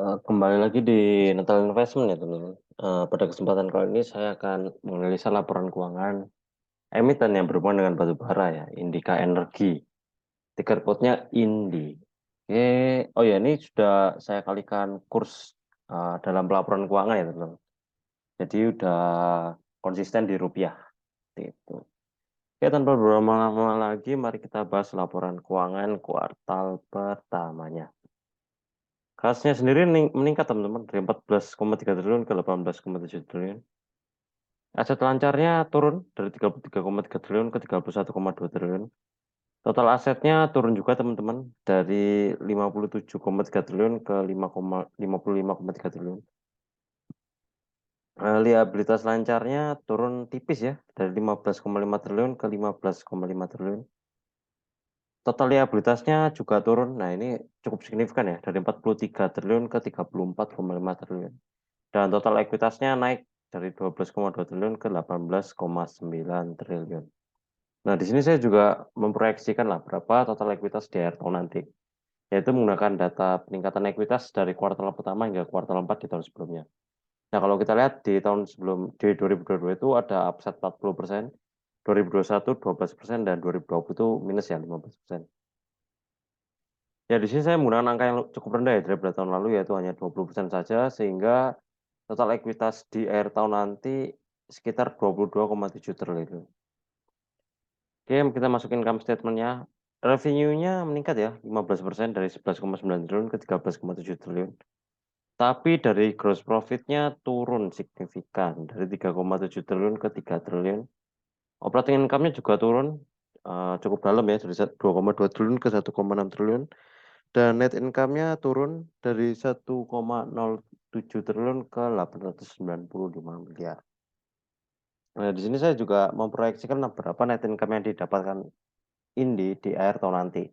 Kembali lagi di Natal Investment ya teman-teman. Pada kesempatan kali ini saya akan menganalisa laporan keuangan emiten yang berhubungan dengan batu bara ya, Indika Energi. Ticker code-nya INDI. Oke, oh ya ini sudah saya kalikan kurs dalam pelaporan keuangan ya teman-teman. Jadi udah konsisten di rupiah. Gitu. Oke, tanpa berlama-lama lagi, mari kita bahas laporan keuangan kuartal pertamanya. Kasnya sendiri meningkat teman-teman dari 14,3 triliun ke 18,7 triliun. Aset lancarnya turun dari 33,3 triliun ke 31,2 triliun. Total asetnya turun juga teman-teman dari 57,3 triliun ke 55,3 triliun. Liabilitas lancarnya turun tipis ya dari 15,5 triliun ke 15,5 triliun. Total liabilitasnya juga turun. Nah, ini cukup signifikan ya dari 43 triliun ke 34,5 triliun. Dan total ekuitasnya naik dari 12,2 triliun ke 18,9 triliun. Nah, di sini saya juga memproyeksikan lah berapa total ekuitas di akhir tahun nanti, yaitu menggunakan data peningkatan ekuitas dari kuartal pertama hingga kuartal 4 di tahun sebelumnya. Nah, kalau kita lihat di tahun sebelum, di 2022 itu ada upside 40%, 2021 12%, dan 2020 itu minus ya 15%. Ya, di sini saya menggunakan angka yang cukup rendah ya daripada tahun lalu, yaitu hanya 20% saja, sehingga total ekuitas di akhir tahun nanti sekitar 22,7 triliun. Oke, kita masukin income statement-nya. Revenue-nya meningkat ya, 15% dari 11,9 triliun ke 13,7 triliun. Tapi dari gross profit-nya turun signifikan dari 3,7 triliun ke 3 triliun. Operating income-nya juga turun cukup dalam ya, dari 2,2 triliun ke 1,6 triliun. Dan net income-nya turun dari 1,07 triliun ke 895 miliar. Nah, di sini saya juga memproyeksikan berapa net income yang didapatkan di akhir tahun nanti,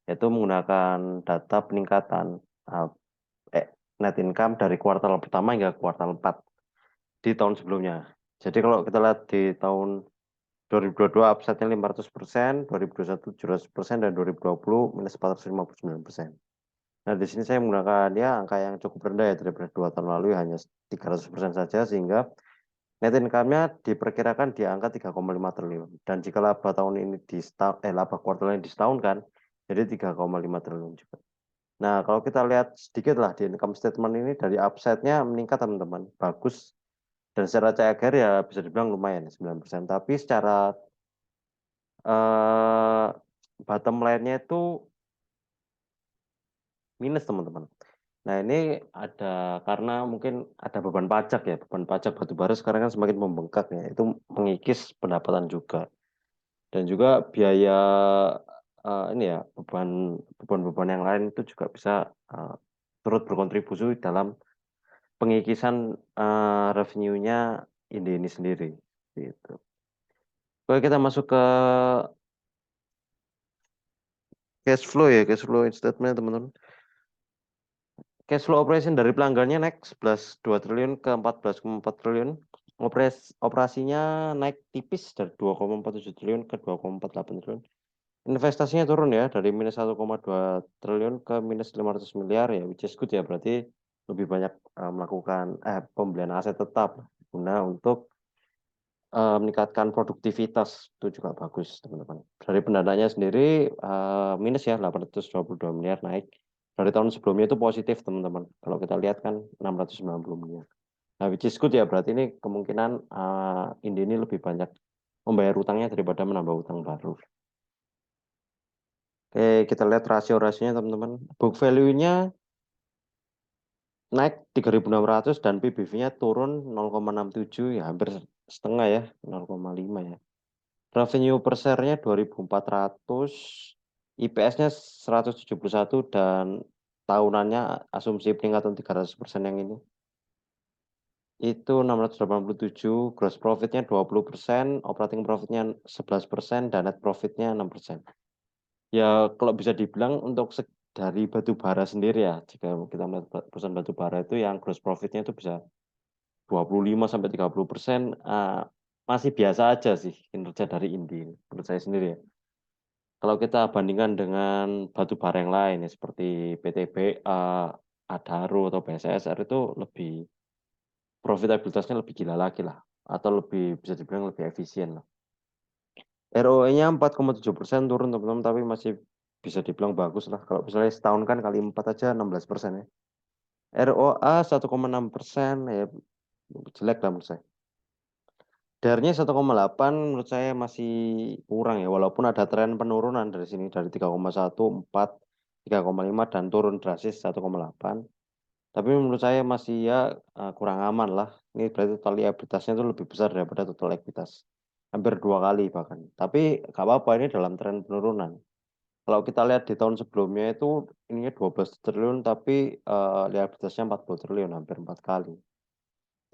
yaitu menggunakan data peningkatan uh, net income dari kuartal pertama hingga kuartal 4 di tahun sebelumnya. Jadi kalau kita lihat di tahun 2022 upside-nya 500%, 2021 700%, dan 2020 minus 459%. Nah, di sini saya menggunakan ya angka yang cukup rendah ya daripada 2 tahun lalu ya, hanya 300% saja, sehingga net income-nya diperkirakan di angka 3,5 triliun. Dan jika laba tahun ini laba kuartal ini disetahunkan, jadi 3,5 triliun juga. Nah, kalau kita lihat sedikit lah di income statement ini, dari upside-nya meningkat teman-teman, bagus. Dan secara CAGR ya bisa dibilang lumayan 9%. Tapi secara eh, bottom line-nya itu minus teman-teman. Nah, ini ada karena mungkin ada beban pajak ya, beban pajak batubara sekarang kan semakin membengkak ya, itu mengikis pendapatan juga. Dan juga biaya ini ya, beban-beban yang lain itu juga bisa turut berkontribusi dalam pengikisan revenue-nya ini sendiri. Gitu. Oke, kita masuk ke cash flow ya, cash flow statement teman-teman. Cash flow operation dari pelanggannya naik 11,2 triliun ke 14,4 triliun. Operasinya naik tipis dari 2,47 triliun ke 2,48 triliun. Investasinya turun ya dari minus 1,2 triliun ke minus 500 miliar ya, which is good ya, berarti lebih banyak melakukan pembelian aset tetap guna untuk meningkatkan produktivitas, itu juga bagus teman-teman. Dari pendananya sendiri minus ya 822 miliar, naik dari tahun sebelumnya itu positif teman-teman. Kalau kita lihat kan 690 miliar. Nah, which is good ya, berarti ini kemungkinan ini lebih banyak membayar utangnya daripada menambah utang baru. Oke, kita lihat rasio-rasionya teman-teman. Book value-nya naik 3.600 dan PBV-nya turun 0,67 ya, hampir setengah ya, 0,5 ya. Revenue per share-nya 2.400, IPS-nya 171, dan tahunannya asumsi peningkatan 300% yang ini. Itu 687, gross profit-nya 20%, operating profit-nya 11%, dan net profit-nya 6%. Ya, kalau bisa dibilang untuk dari batu bara sendiri ya, jika kita melihat perusahaan batu bara itu yang gross profit-nya itu bisa 25-30%, masih biasa aja sih kinerja dari Indi, menurut saya sendiri ya. Kalau kita bandingkan dengan batu bara yang lain ya, seperti PTBA, Adaro atau BSSR itu lebih profitabilitasnya lebih gila lagi lah, atau lebih bisa dibilang lebih efisien lah. ROE-nya 4,7% turun teman-teman, tapi masih bisa dibilang bagus lah. Kalau misalnya setahun kan kali 4 aja 16% ya. ROA 1,6% ya jelek lah menurut saya. DAR-nya 1,8 menurut saya masih kurang ya, walaupun ada tren penurunan dari sini dari 3,1, 4, 3,5 dan turun drastis 1,8. Tapi menurut saya masih ya kurang aman lah. Ini berarti total liabilitasnya itu lebih besar daripada total ekuitas. Hampir 2 kali bahkan. Tapi nggak apa-apa, ini dalam tren penurunan. Kalau kita lihat di tahun sebelumnya itu ininya 12 triliun tapi liabilitasnya 40 triliun, hampir 4 kali.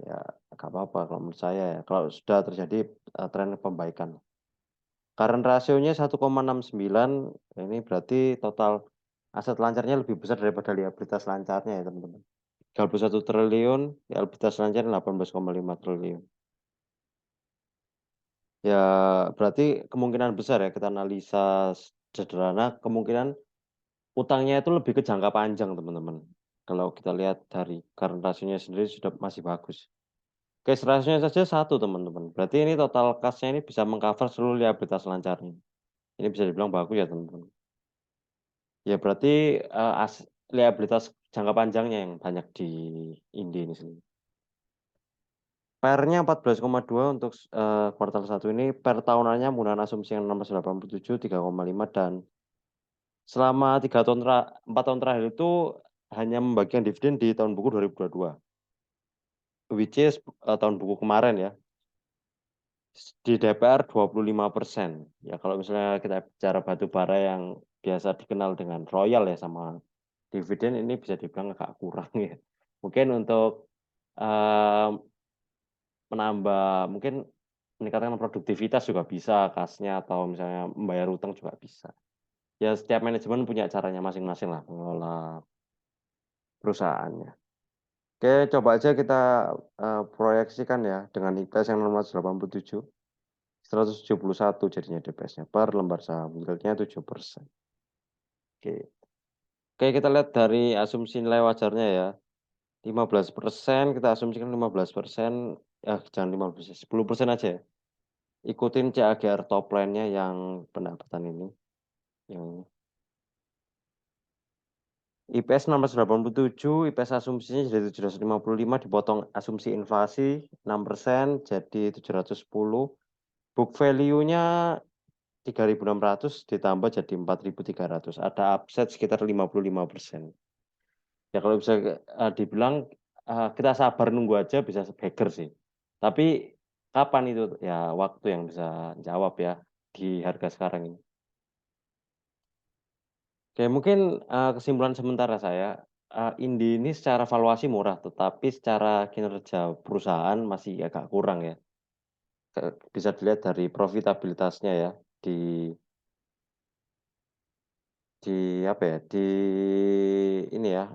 Ya nggak apa-apa kalau menurut saya ya. Kalau sudah terjadi tren pembaikan. Current rasionya 1,69, ini berarti total aset lancarnya lebih besar daripada liabilitas lancarnya ya teman-teman. 31 triliun, liabilitas lancar 18,5 triliun. Ya berarti kemungkinan besar ya kita analisa sederhana, kemungkinan utangnya itu lebih ke jangka panjang teman-teman. Kalau kita lihat dari current rasionya sendiri sudah masih bagus. Cash ratio-nya saja 1 teman-teman. Berarti ini total cash-nya ini bisa mengcover seluruh liabilitas lancarnya. Ini bisa dibilang bagus ya teman-teman. Ya berarti liabilitas jangka panjangnya yang banyak di Indi ini sendiri. PR-nya 14,2 untuk kuartal 1 ini, per tahunannya menggunakan asumsi yang 687, 3,5 dan selama 4 tahun terakhir itu hanya membagikan dividen di tahun buku 2022. Which is tahun buku kemarin ya. Di DPR 25%. Ya kalau misalnya kita bicara batu bara yang biasa dikenal dengan royal ya sama dividen, ini bisa dibilang agak kurang ya. Mungkin untuk menambah mungkin meningkatkan produktivitas juga bisa kasnya atau misalnya membayar utang juga bisa. Ya setiap manajemen punya caranya masing-masing lah mengelola perusahaannya. Oke, coba aja kita proyeksikan ya dengan IPS yang 687, 171 jadinya DPS-nya per lembar saham, yieldnya 7%. Oke. Oke, kita lihat dari asumsi nilai wajarnya ya. 15%, kita asumsikan 15%, ya jangan 15%, 10% aja ya. Ikutin CAGR top line-nya yang pendapatan ini. Yang IPS 687, IPS asumsinya jadi 755, dipotong asumsi inflasi 6%, jadi 710. Book value-nya 3.600 ditambah jadi 4.300. Ada upside sekitar 55%. Ya kalau bisa dibilang kita sabar nunggu aja bisa sebager sih. Tapi kapan itu? Ya waktu yang bisa jawab ya di harga sekarang ini. Oke, mungkin kesimpulan sementara saya, Indi ini secara valuasi murah, tetapi secara kinerja perusahaan masih agak kurang ya. Bisa dilihat dari profitabilitasnya ya, di di apa ya, di ini ya,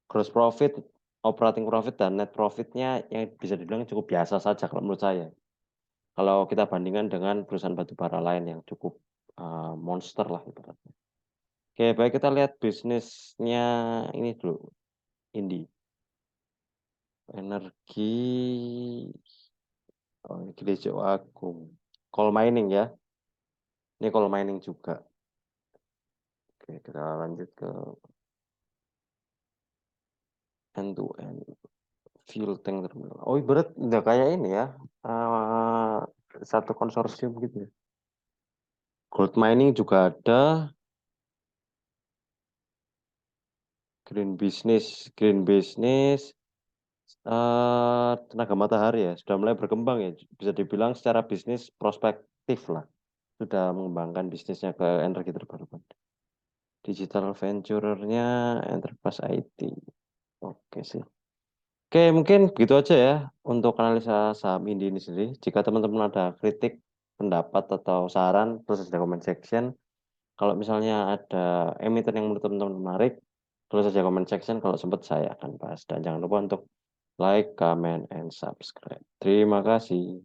gross profit, operating profit, dan net profit-nya yang bisa dibilang cukup biasa saja kalau menurut saya. Kalau kita bandingkan dengan perusahaan batubara lain yang cukup monster lah ibaratnya. Oke, baik kita lihat bisnisnya ini dulu, Indi. Energi, oh ini Gede Agung. Coal mining ya, ini coal mining juga. Oke, kita lanjut ke end to end fuel tank terminal. Oh, ibarat udah kayak ini ya, eh, satu konsorsium gitu ya. Gold mining juga ada, green business, tenaga matahari ya, sudah mulai berkembang ya. Bisa dibilang secara bisnis prospektif lah. Sudah mengembangkan bisnisnya ke energi terbarukan. Digital venture-nya Enterprise IT. Oke sih. Oke, mungkin begitu aja ya untuk analisa saham Indi ini sendiri. Jika teman-teman ada kritik, pendapat, atau saran, tulis di comment section. Kalau misalnya ada emiten yang menurut teman-teman menarik, tulis saja comment section. Kalau sempat saya akan bahas. Dan jangan lupa untuk like, comment, and subscribe. Terima kasih.